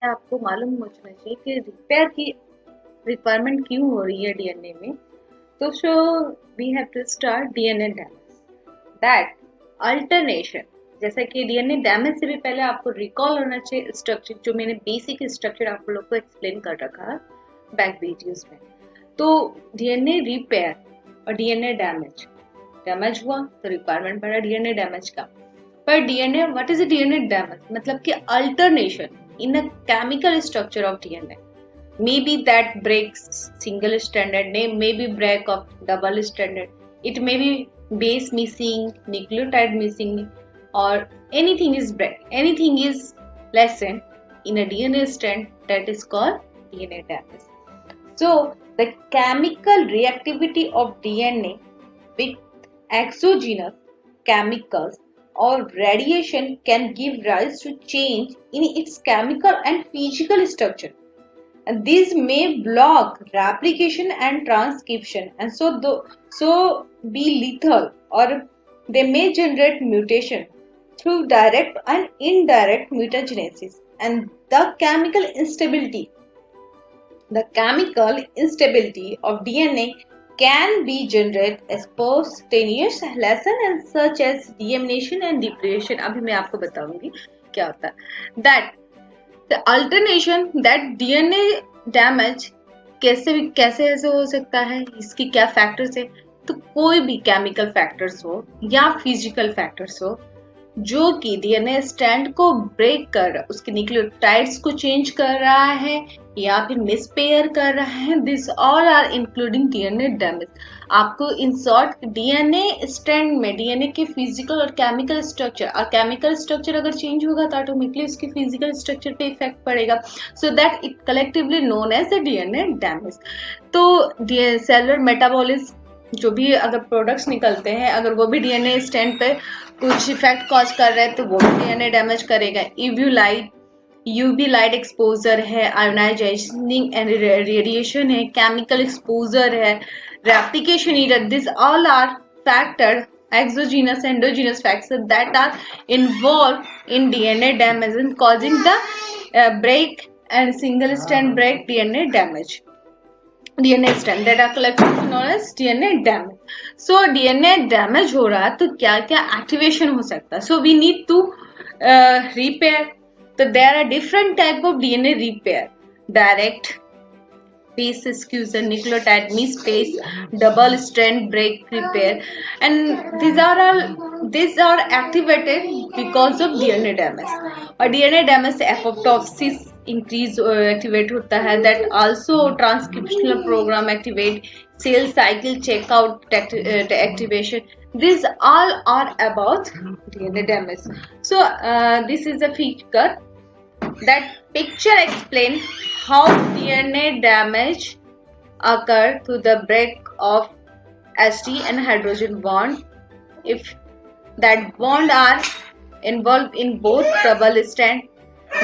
आपको मालूम होना चाहिए कि रिपेयर की रिक्वायरमेंट क्यों हो रही है डीएनए में। तो so we have to start DNA damage that alternation. जैसा कि डीएनए डैमेज से भी पहले आपको रिकॉल होना चाहिए स्ट्रक्चर, जो मैंने बेसिक स्ट्रक्चर आप लोग को एक्सप्लेन कर रखा है बैक वीडियोस में। तो डीएनए रिपेयर और डीएनए डैमेज, डैमेज हुआ तो रिक्वायरमेंट पड़ा डीएनए डैमेज का। पर DNA, what is DNA damage? मतलब कि alternation in a chemical structure of DNA, maybe that breaks single stranded, maybe break of double stranded, it may be base missing, nucleotide missing, or anything is break, anything is lessened in a DNA strand, that is called DNA damage. So the chemical reactivity of DNA with exogenous chemicals or radiation can give rise to change in its chemical and physical structure, and these may block replication and transcription, and so be lethal, or they may generate mutation through direct and indirect mutagenesis. And the chemical instability of DNA can be generated as spontaneous lesson and such as deamination and depletion. अभी मैं आपको बताऊंगी क्या होता है that the alternation that DNA damage कैसे ऐसे हो सकता है, इसकी क्या फैक्टर्स है? तो कोई भी केमिकल फैक्टर्स हो या फिजिकल फैक्टर्स हो जो कि डीएनए स्ट्रैंड को ब्रेक कर, उसके न्यूक्लियोटाइड्स को चेंज कर रहा है या फिर मिसपेयर कर रहा है, this all are including DNA damage. आपको इन शॉर्ट डीएनए स्ट्रैंड में डीएनए के फिजिकल और केमिकल स्ट्रक्चर, और केमिकल स्ट्रक्चर अगर चेंज होगा तो ऑटोमेटिकली उसके फिजिकल स्ट्रक्चर पे इफेक्ट पड़ेगा, so that it collectively known as the DNA damage. तो सेलुलर मेटाबॉलिज्म, जो भी अगर प्रोडक्ट्स निकलते हैं अगर वो भी डीएनए स्ट्रैंड पे कुछ इफेक्ट कॉज कर रहे हैं तो वो भी डीएनए डैमेज करेगा। यूवी लाइट एक्सपोजर है, आयोनाइजिंग एंड रेडिएशन है, केमिकल एक्सपोजर है, replication error, this all are factor, exogenous endogenous factors that are involved in DNA damage and causing the break and single strand break DNA damage, DNA strand that are collectively known as DNA damage. So DNA damage हो रहा तो क्या क्या activation हो सकता है? So we need to repair. So there are different type of DNA repair: direct, base exclusion, nucleotide mispace, double strand break repair, and these are activated because of DNA damage. और DNA damage से apoptosis increase activate होता है, that also transcriptional program activate, cell cycle checkout activation. These all are about DNA damage. So this is a figure. That picture explains how DNA damage occur through the break of Sd and hydrogen bond. If that bond are involved in both double strand,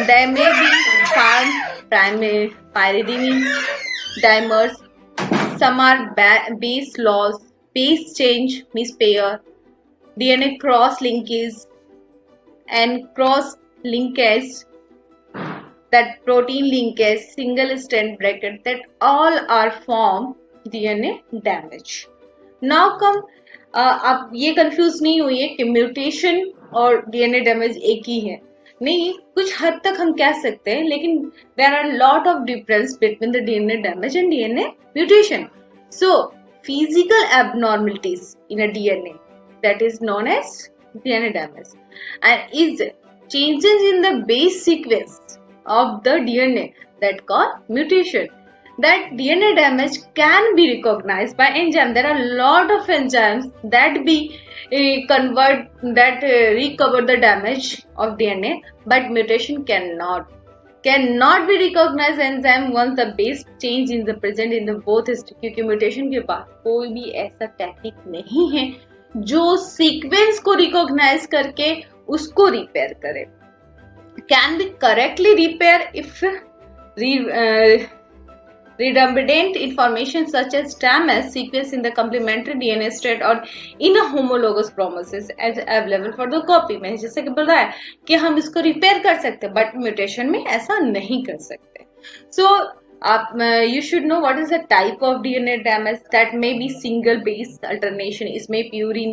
there may be found primary pyridine dimers. Some are base loss, base change, mispair, DNA cross linkage, and cross linkage, that protein linkage, single strand bracket, that all are form DNA damage. Now come, आप ये confuse नहीं हुई कि mutation और DNA damage एक ही है, नहीं, कुछ हद तक हम कह सकते हैं, लेकिन there are lot of difference between the DNA damage and DNA mutation. So physical abnormalities in a DNA, that is known as DNA damage, and is changes in the base sequence of the DNA that cause mutation. That DNA damage can be recognized by enzyme. There are a lot of enzymes that recover the damage of DNA, but mutation cannot be recognized enzyme once the base change is present in the both state, क्योंकि mutation के बाद कोई भी ऐसा technique नहीं है जो sequence को रिकॉग्नाइज करके उसको रिपेयर करे. Can be correctly repaired if redundant information such as damage sequence in the complementary DNA strand or in a homologous chromosomes as available for the copy। मैंने जैसे कि बताया कि हम इसको रिपेयर कर सकते हैं बट म्यूटेशन में ऐसा नहीं कर सकते। So आप you should know what is the type of DNA damage that may be single base alternation। इसमें प्यूरिन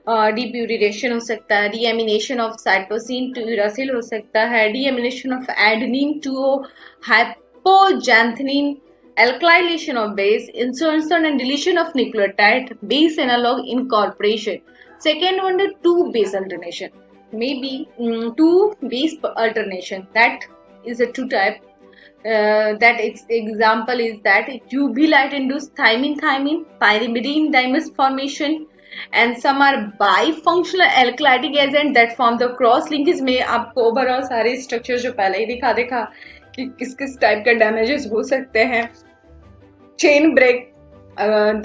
डीप्यूरिडेशन हो सकता है, deamination of cytosine to uracil हो सकता है, deamination of adenine to hypoxanthine, alkylation of base, insertion and deletion of nucleotide, base analog incorporation. Second one, the two base alternation. Maybe two base alternation. That is a two type. That example is that tubulite induced thymine pyrimidine dimers formation, and some are bifunctional alkylating agent that form the cross linkage। में आपको overall सारे structure जो पहले ही देखा कि किस किस type का डैमेजेस हो सकते हैं। chain break,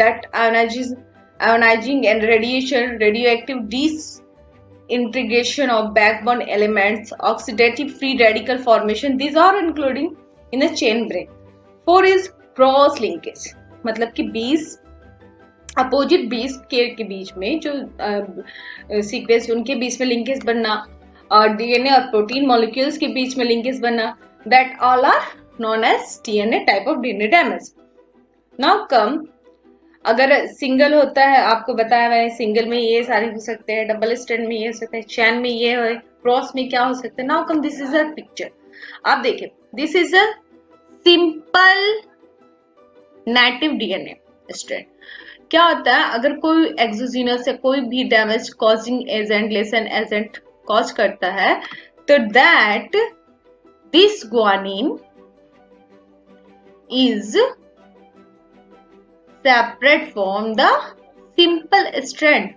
that ionizing and radiation, radioactive disintegration of backbone elements, oxidative free radical formation, these are including in a chain break। 4 is cross linkage, मतलब कि बेस अपोजिट बेस के बीच में जो सीक्वेंस उनके बीच में लिंकेज बनना और डीएनए और प्रोटीन मॉलिक्यूल्स के बीच में लिंकेज बनना, that all are known as DNA type of DNA damage. Now come, अगर सिंगल होता है आपको बताया मैंने, सिंगल में ये सारे हो सकते हैं, डबल स्ट्रैंड में ये हो सकता है, चैन में ये है, क्रॉस में क्या हो सकता है। Now come, this is a picture, आप देखिए, this is a simple native DNA strand. क्या होता है अगर कोई एक्सोजीनस या कोई भी damage causing agent, lesson agent cause करता है, तो that this guanine is separate from the simple strand,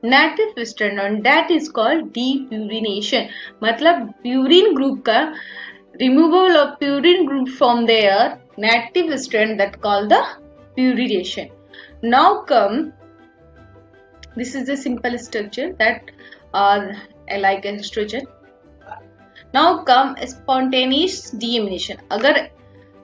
native strand, and that is called depurination। मतलब प्यूरिन ग्रुप का removal of purine group from their native strand, that called the pyridation। Now come, this is a simple structure that are like estrogen। Now come spontaneous deamination। अगर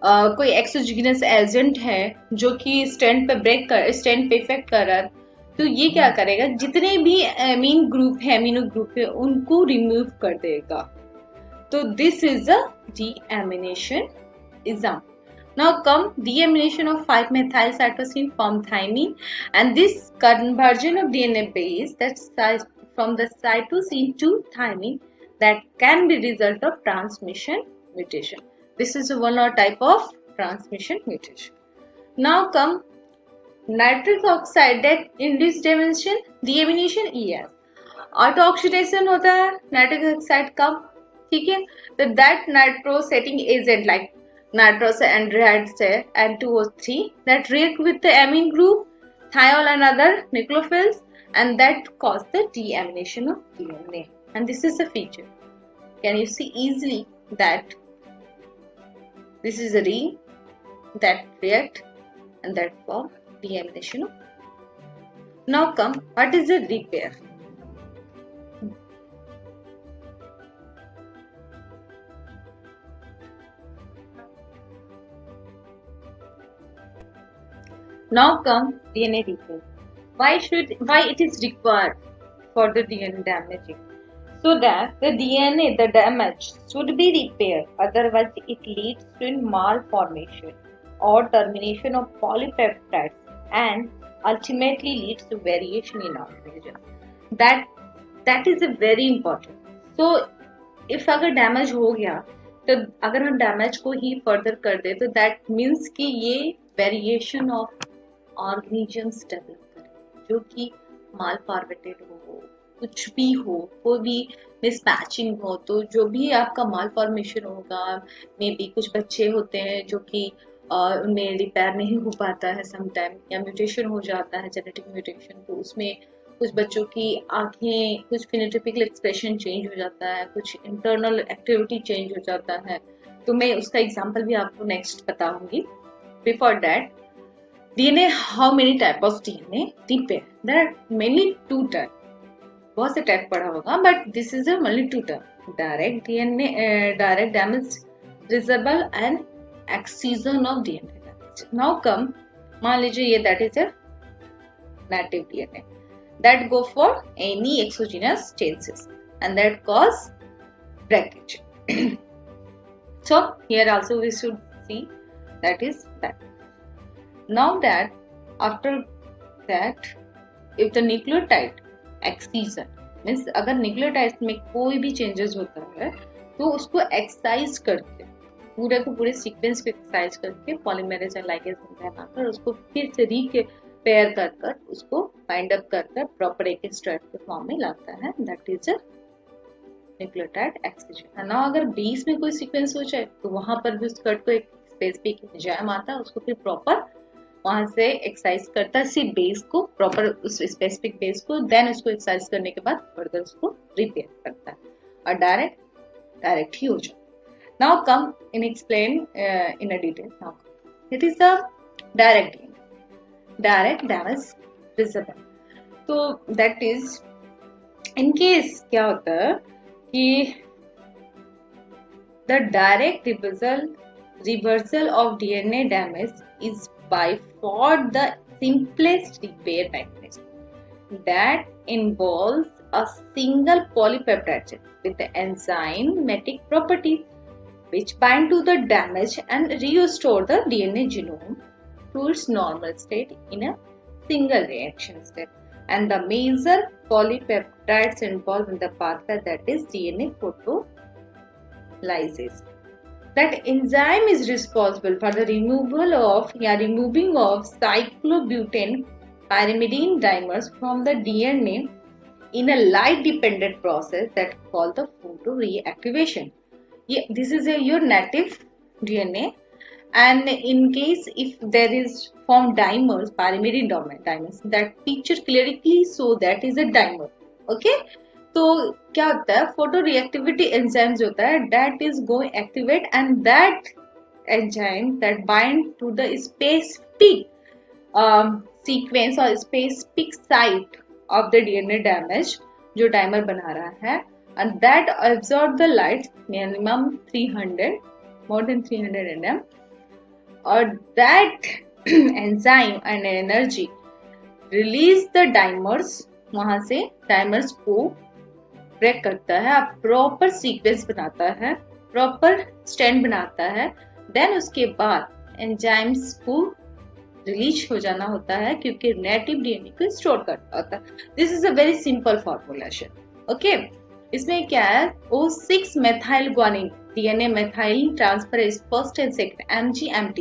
कोई exogenous agent है जो कि stand पे stand पे effect कर रहा है, तो ये क्या करेगा, जितने भी एमीन ग्रुप है, एमिनो ग्रुप है, उनको रिमूव कर देगा। तो this is a deamination example. Now come deamination of 5-methyl cytosine from thymine, and this conversion of DNA base that's from the cytosine to thymine that can be result of transmission mutation। This is one more type of transmission mutation। Now come nitric oxide that induce deamination ES। Auto oxidation होता है nitric oxide का, ठीक है। तो that nitrosating agent like nitrous anhydride से N2O3 that react with the amine group thiol and other nucleophiles, and that cause the deamination of DNA। and this is a feature, can you see easily that this is a ring that react and that form deamination of। now come, what is a repair? Now come DNA repair। Why it is required for the DNA damaging? So that the DNA, the damage should be repaired, otherwise it leads to malformation or termination of polypeptides and ultimately leads to variation in organism। That is a very important। So if अगर damage हो गया, तो अगर हम damage को ही further कर दे, तो that means कि ये variation of organisms develop करें, जो कि malformated हो, कुछ भी हो, कोई भी मिसमैचिंग हो, तो जो भी आपका मालफॉर्मेशन होगा, मे बी कुछ बच्चे होते हैं जो कि उनमें रिपेयर नहीं हो पाता है समटाइम, या म्यूटेशन हो जाता है, जेनेटिक म्यूटेशन, तो उसमें कुछ बच्चों की आंखें, कुछ फिनोटाइपिकल एक्सप्रेशन चेंज हो जाता है, कुछ इंटरनल एक्टिविटी चेंज हो जाता है। तो मैं उसका एग्जांपल भी आपको नेक्स्ट बताऊंगी। Before that, DNA, how many type of DNA repair? There are mainly two type। बहुत से टाइप पढ़ा होगा, but this is a only two type, direct DNA, direct damage reversible and excision of DNA. Next now come, मान लीजिए ये that is a native DNA that go for any exogenous changes and that cause breakage. So here also we should see that is that. Now that after that if the nucleotide excision means अगर nucleotide में कोई भी changes होता है तो उसको exercise करके पूरे को पूरे सीक्वेंस को एक्सरसाइज करके पॉलीमरेज और लाइगेज एंजाइम आकर उसको फिर से रीपेयर कर कर उसको बाइंड अप कर कर प्रॉपर एक स्ट्रेट के फॉर्म में लाता है, दैट इज अ न्यूक्लियोटाइड एक्सcision। ना अगर बेस में कोई सीक्वेंस हो जाए तो वहां पर भी उस कट को एक स्पेसिफिक एंजाइम आता है, उसको फिर प्रॉपर वहां से एक्सरसाइज करता है सिर्फ बेस को, प्रॉपर उस स्पेसिफिक बेस को, देन उसको एक्सरसाइज करने के बाद फर्दर उसको रिपेयर करता है और डायरेक्ट ही हो जाता है। Now come in explain in a detail. Now it is the direct damage reserve. तो दैट इज इन केस क्या होता है कि the direct reversal of DNA damage is by far the simplest repair mechanism that involves a single polypeptide chain with the enzymatic properties which bind to the damage and restore the DNA genome to its normal state in a single reaction step. And the major polypeptides involved in the pathway that is DNA photolysis. That enzyme is responsible for the removing of cyclobutane pyrimidine dimers from the DNA in a light dependent process that called the photoreactivation. This is your native DNA, and in case if there is formed dimers, pyrimidine dimers, that picture clearly show that is a dimer. Okay, तो क्या होता है photo reactivity enzymes होता है that is going activate and that enzyme that bind to the specific sequence और specific site of the DNA damage जो dimer बना रहा है and that absorb the light minimum 300 more than 300 nm और that enzyme and energy release the dimers, वहां से dimers को break करता है, प्रॉपर सीक्वेंस बनाता है, प्रॉपर स्ट्रैंड बनाता है, देन उसके बाद एंजाइम्स को रिलीज हो जाना होता है क्योंकि नेटिव डीएनए को स्टोर करता होता है। This is a very simple formulation. Okay, इसमें क्या है O6 methyl guanine DNA methyl transferase first and second MGMT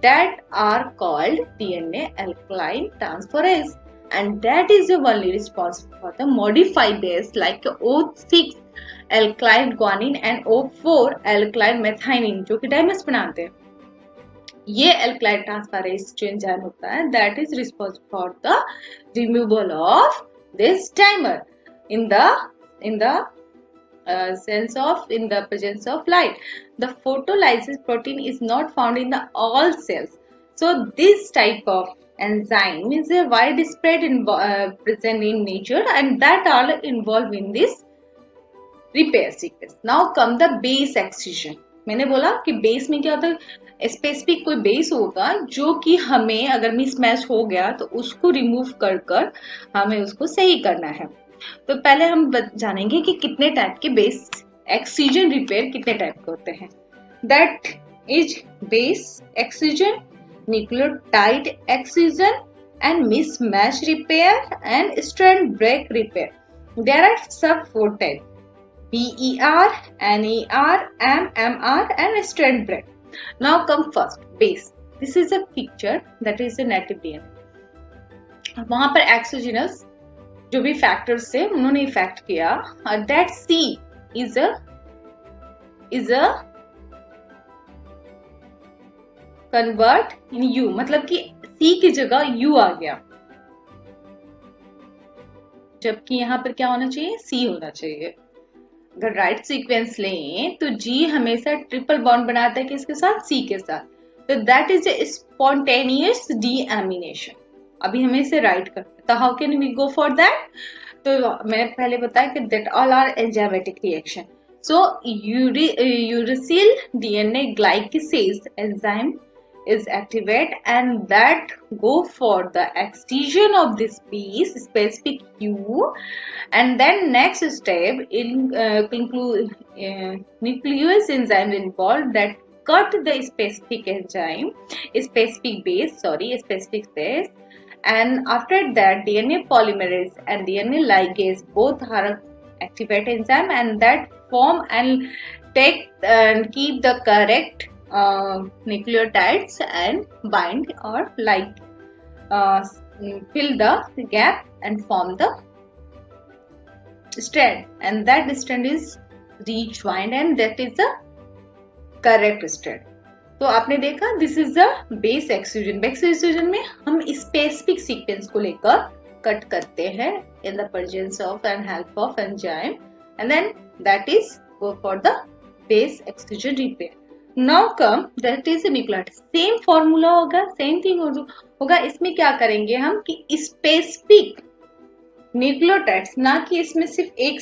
that are called DNA alkyline transferase and that is the only responsible for the modified base like O6 alkyl guanine and O4 alkyl methionine जो कि dimers बनाते हैं। ये alkyl transferase जो enzyme होता है that is responsible for the removal of this dimer in the presence of light. The photolysis protein is not found in the all cells, so this type of enzyme is a widespread present in nature and that are involved in this repair sequence. Now come the base excision. मैंने बोला कि base में क्या होता है specific कोई base होगा जो कि हमें अगर मिसमैच हो गया तो उसको रिमूव कर कर हमें उसको सही करना है। तो पहले हम जानेंगे कि कितने टाइप के बेस एक्सिजन रिपेयर कितने टाइप के होते हैं। That is base excision, nucleotide excision and mismatch repair and strand break repair. There are sub 4 types: BER, NER, MMR and strand break. Now come first base. This is a picture that is a native DNA. वहां पर exogenous जो भी factors थे उन्होंने effect किया that C is a convert in U, मतलब कि C की जगह U आ गया, जबकि यहाँ पर क्या होना चाहिए C होना चाहिए। अगर राइट सीक्वेंस लें तो G हमेशा ट्रिपल बॉन्ड बनाता है किसके साथ, C के साथ, तो that is a spontaneous deamination. अभी हमें इसे राइट करना है, तो how can we go for that? तो मैंने पहले बताया कि that all are enzymatic reaction. So uracil DNA glycosylase enzyme is activate and that go for the excision of this piece specific U, and then next step in nucleus enzyme involved that cut the specific enzyme specific base, specific base, and after that DNA polymerase and DNA ligase both are activate enzyme and that form and take and keep the correct nucleotides and bind or fill the gap and form the strand, and that strand is rejoined and that is the correct strand. तो आपने देखा this is the base exclusion. Base exclusion में हम specific sequence को लेकर cut करते हैं in the presence of and help of enzyme and then that is go for the base exclusion repair. Now come that is nucleotide. Same formula होगा, same thing होगा. इसमें क्या करेंगे हम कि स्पेसिफिक न्यूक्लियोटाइड्स, ना कि इसमें सिर्फ एक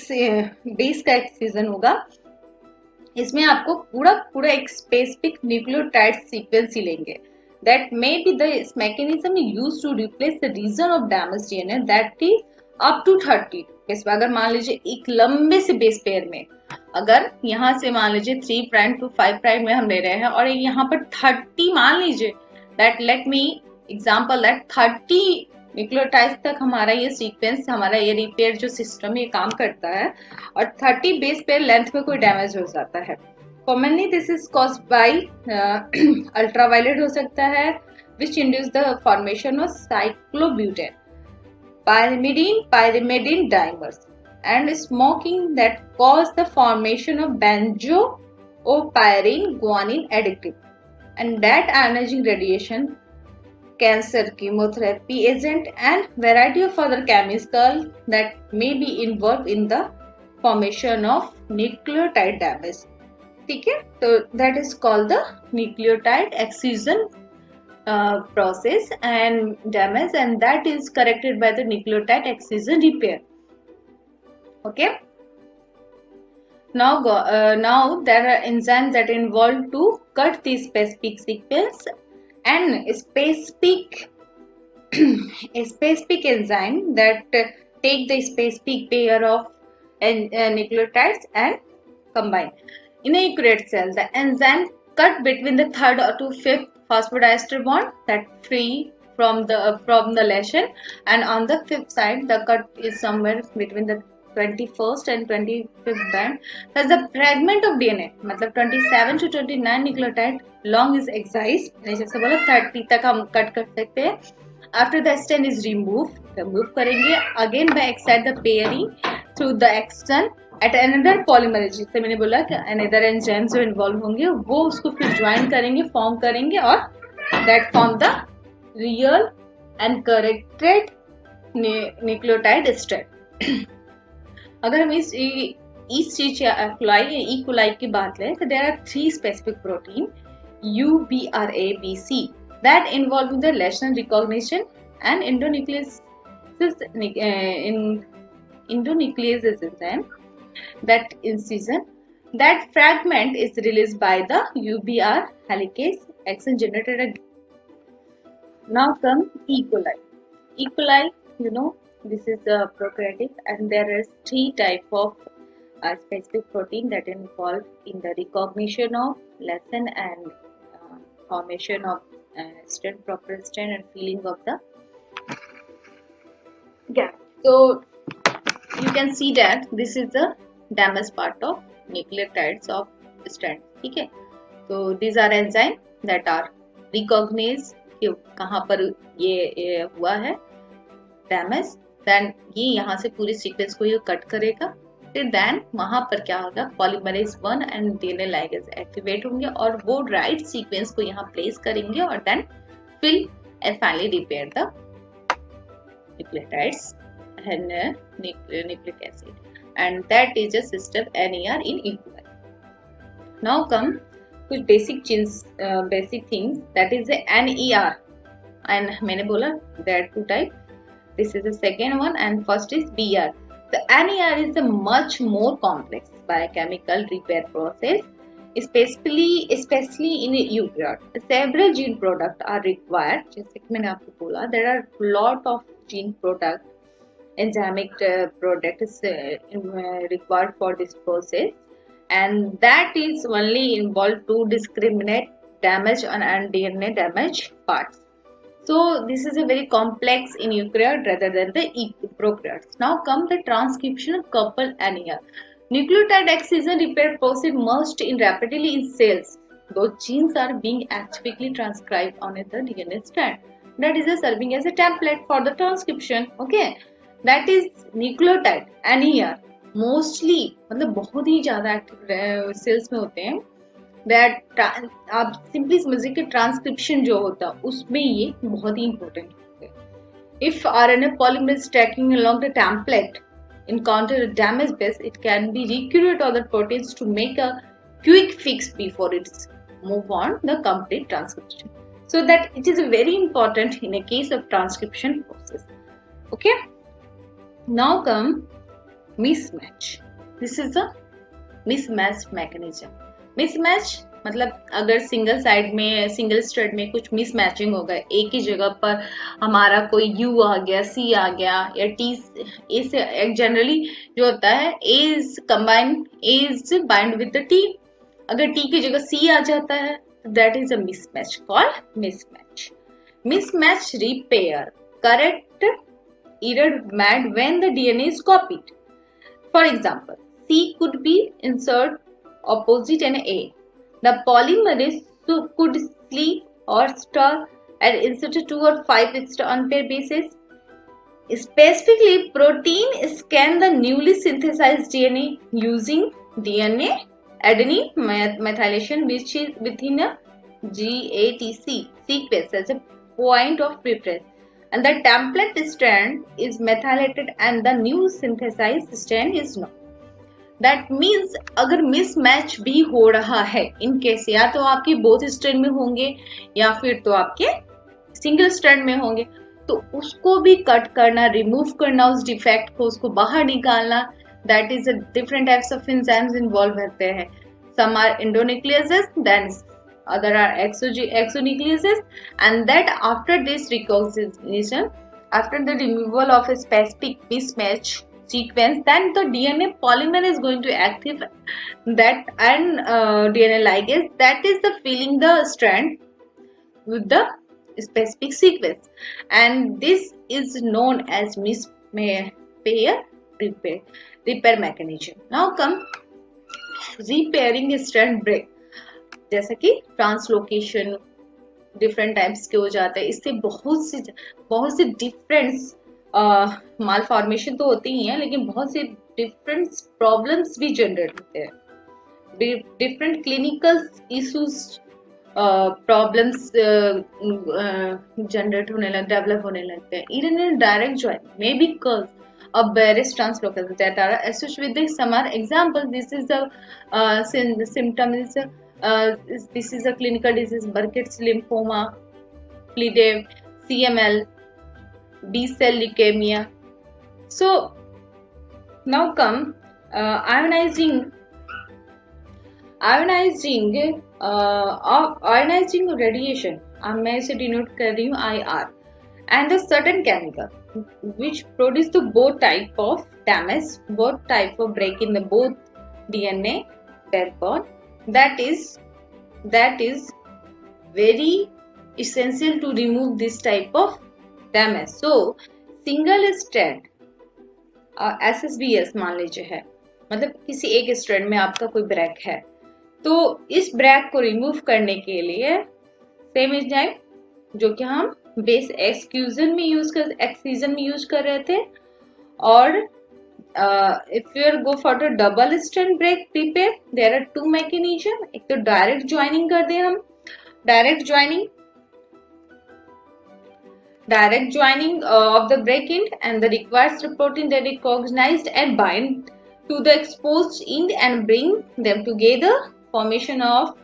बेस का एक्सक्लूजन होगा, इसमें आपको पूरा एक स्पेसिफिक न्यूक्लियोटाइड सीक्वेंस ही लेंगे. That may be this mechanism used to replace the region of damage DNA that is up to 30. अगर मान लीजिए एक लंबे से बेस पेयर में अगर यहाँ से मान लीजिए 3 प्राइम टू 5 प्राइम में हम ले रहे हैं और यहाँ पर 30 मान लीजिए that let me example that 30 nucleotide तक हमारा ये सीक्वेंस, हमारा ये रिपेयर जो सिस्टम ये काम करता है और 30 बेस पेयर लेंथ में कोई डैमेज हो जाता है. Commonly this is caused by ultraviolet हो सकता है which induce the formation of cyclobutane, pyrimidine dimers and smoking that cause the formation of benzoylpyrene guanine additive, and that ionizing radiation, cancer, chemotherapy agent and variety of other chemicals that may be involved in the formation of nucleotide damage. ठीक है, तो that is called the nucleotide excision process and damage, and that is corrected by the nucleotide excision repair. Okay, now there are enzymes that involved to cut the specific sequence and specific enzyme that take the specific pair of nucleotides and combine in a eukaryotic cell. The enzyme cut between the third to fifth phosphodiester bond that free from the lesion, and on the fifth side the cut is somewhere between the 21st and 25th band. Thus the fragment of DNA मतलब 27 to 29 nucleotide long is excised. जैसे बोला 30 तक हम cut कर सकते हैं. After the stent is remove करेंगे again by excite the pairing through the exon at another polymerase. जिससे मैंने बोला कि another enzymes जो involve होंगे वो उसको फिर join करेंगे, form करेंगे और that form the real and corrected nucleotide strand. अगर हम इस चीज ई कोलाई की बात लें तो there are 3 specific protein UBRABC that involve in the lesion recognition and endonucleases enzyme. That incision, that fragment is released by the UBR helicase exon generated. Now come E. coli. E. coli, you know, this is a prokaryotic, and there is 3 type of specific protein that involved in the recognition of lesion and formation of strand, proper strand, and filling of the gap. So you can see that this is the damaged part of nucleotides of strand. ठीक है, तो these are enzyme that are recognized कि कहाँ पर ये हुआ है damage, then ये यहाँ से पूरी सीक्वेंस को ये कट करेगा, फिर देन वहां पर क्या होगा polymerase 1 and DNA ligase activate होंगे और वो राइट सीक्वेंस को यहाँ प्लेस करेंगे और then fill and finally repair the nucleotides and nucleic acid, and that is a system NER in E. coli. Now come कुछ basic things, that is the NER, and मैंने बोला there are 2 types. This is the second one and first is BR. The NER is a much more complex biochemical repair process especially in eukaryote. Several gene products are required. जैसे कि मैंने आपको बोला, there are lot of gene product, enzymic product is required for this process, and that is only involved to discriminate damage and DNA damage parts. So this is a very complex in eukaryote rather than the prokaryotes. Now come the transcription couple anemia. Nucleotide excision repair process must in rapidly in cells. Those genes are being atypically transcribed on the DNA strand. That is serving as a template for the transcription. Okay, that is nucleotide anemia. Mostly मतलब बहुत ही ज़्यादा active cells में होते हैं. That आप simply समझिए कि transcription जो होता है उसमें ये बहुत ही इंपॉर्टेंट होता है. If RNA polymerase tracking along the template encounter a damage base, it can be recreate other proteins to make a quick fix before it's move on the complete transcription. So that it is very important in a case of transcription process. Okay. Now come mismatch. This is a mismatch mechanism. Mismatch मतलब अगर single side में single strayed में कुछ mismatching होगा, एक ही जगह पर हमारा कोई U आ गया, C आ गया या T, ए से जनरली जो होता है A is bind with the T. अगर T की जगह C आ जाता है that is a mismatch called mismatch. Mismatch repair correct error made when the DNA is copied. For example, C could be insert opposite an A. The polymerase could sleep or stir and insert 2 or 5 extra unpaired bases. Specifically, protein scan the newly synthesized DNA using DNA adenine methylation, which is within a GATC sequence as a point of reference. And the template strand is methylated and the new synthesized strand is not. That means अगर mismatch भी हो रहा है in case, या तो आपके both strand में होंगे या फिर तो आपके सिंगल स्ट्रैंड में होंगे, तो उसको भी कट करना, रिमूव करना उस डिफेक्ट को, उसको बाहर निकालना, that is a different types of enzymes involve रहते हैं. Some are endonucleases, then other are exonucleases, and that after this recognition, after the removal of a specific mismatch sequence, then the DNA polymer is going to active that and DNA ligase that is the filling the strand with the specific sequence, and this is known as mispair repair mechanism. Now come repairing strand break. जैसा कि translocation different types के हो जाते हैं, इससे बहुत से different माल formation तो होती ही है, लेकिन बहुत से डिफरेंट प्रॉब्लम्स भी जनरेट होते हैं. Different clinical issues problems generate develop होने लगते हैं. Even in direct joining may be cause of various translocals that are associated with this. Some are examples. This is the symptom is this is a clinical disease: Burkitt's lymphoma, FLIDEV, CML, B-cell leukemia. So now come ionizing radiation. मैं इसे denote कर रही हूँ IR, and a certain chemical which produce the both type of damage, both type of break in the both DNA backbone. That is very essential to remove this type of damage. So single strand SSBS मान लीजिए है, मतलब किसी एक strand में आपका कोई break है, तो इस ब्रेक को रिमूव करने के लिए सेम एंजाइम जो कि हम बेस एक्सक्यूजन में यूज कर रहे थे, और if you go for the double strand break repair, there are two mechanism. एक तो डायरेक्ट ज्वाइनिंग कर दें हम, direct joining of the break end, and the requires the protein that recognized and bind to the exposed end and bring them together, formation of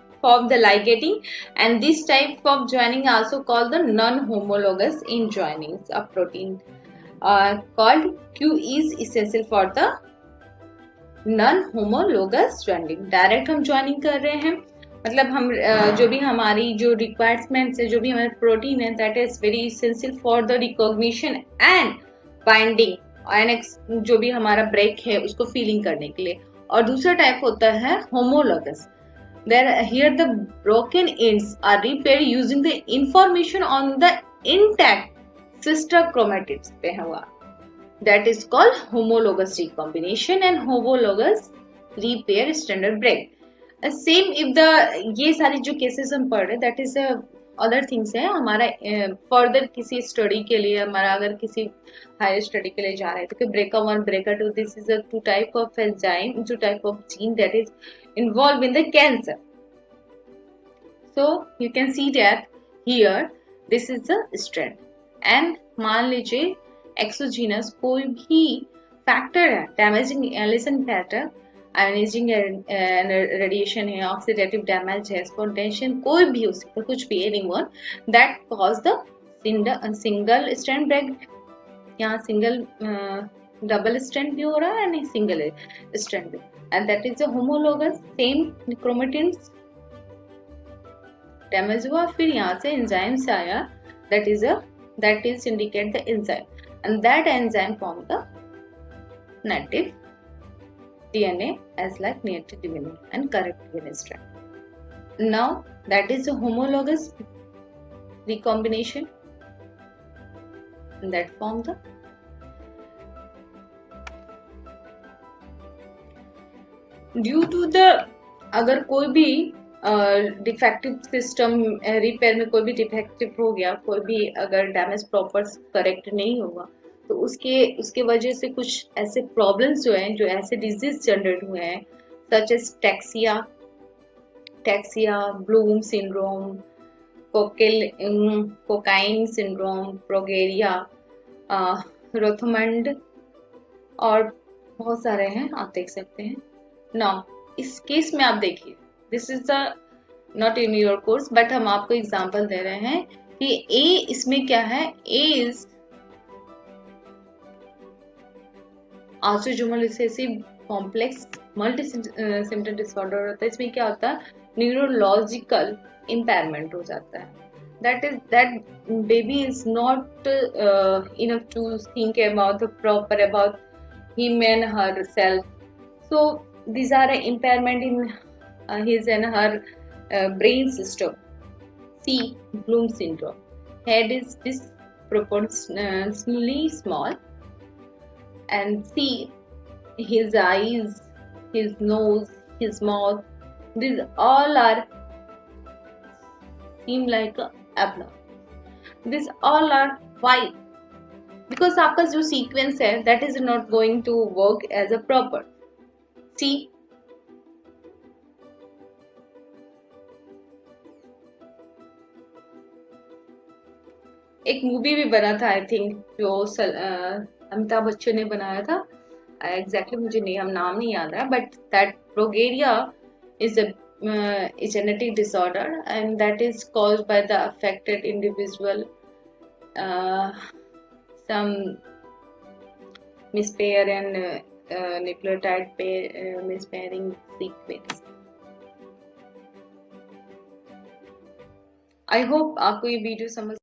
the ligating, and this type of joining also called the non-homologous in joinings of protein called Q is essential for the non homologous joining, direct हम joining कर रहे हैं, मतलब हम जो भी हमारी जो रिक्वायरमेंट्स है, जो भी हमारे प्रोटीन है, that is very essential for the recognition and binding and जो भी हमारा ब्रेक है उसको फीलिंग करने के लिए। और दूसरा टाइप होता है homologous, there here the broken ends are repaired using the information on the intact sister chromatids पे हुआ, that is called homologous recombination and homologous repair standard break. Same if the, ये सारी जो केसेस हम पढ़ रहे, दैट इज अदर थिंग्स है हमारा फर्दर किसी स्टडी के लिए, हमारा अगर किसी हायर स्टडी के लिए जा रहे हैं तो BRCA one BRCA two, this is a two type of enzyme, two type of gene that is involve in the cancer. So you can see that here this is the strand and मान लीजिए exogenous कोई भी factor है, damaging एलिसन factor, ionizing radiation है, oxidative damage है, स्पॉन्टेशन कोई भी हो सकता है, कुछ भी, anyone that cause the single strand break. यहाँ सिंगल डबल स्ट्रैंड भी हो रहा है एंड सिंगल स्ट्रैंड भी, and that is a homologous, same chromatins damage हुआ, फिर यहाँ से एंजाइम से आया, that is indicate the enzyme, and that enzyme form the native DNA as like native DNA and correct DNA strand. Now that is a homologous recombination, and that form the due to the, अगर कोई भी defective system repair में कोई भी defective हो गया, कोई भी अगर डैमेज प्रॉपर करेक्ट नहीं हुआ, तो उसके वजह से कुछ ऐसे प्रॉब्लम्स जो हैं, जो ऐसे डिजीज जनरेट हुए हैं, such as ataxia, Bloom syndrome, Cockayne syndrome, progeria, Rothmund और बहुत सारे हैं, आप देख सकते हैं। नाउ इस केस में आप देखिए, this is the not in your course but हम आपको एग्जांपल दे रहे हैं कि ए इसमें क्या है, ए is autosomal recessive complex multi symptom disorder होता है। इसमें क्या होता है, न्यूरोलॉजिकल इम्पेयरमेंट हो जाता है, that baby is not enough to think about the proper about him and herself, so these are impairment in his and her brain system. C, Bloom syndrome, head is disproportionately small, and C, his eyes, his nose, his mouth, these all are seem like a abnormal. These all are why? Because आपका जो sequence है that is not going to work as a proper. See, एक movie भी बना था I think, जो अमिताभ बच्चन ने बनाया था, एग्जैक्टली मुझे नाम नहीं याद रहा, but that progeria is a genetic disorder and that is caused by the affected individual some mispair and nucleotide pair mispairing sequence. I hope आपको ये वीडियो समझ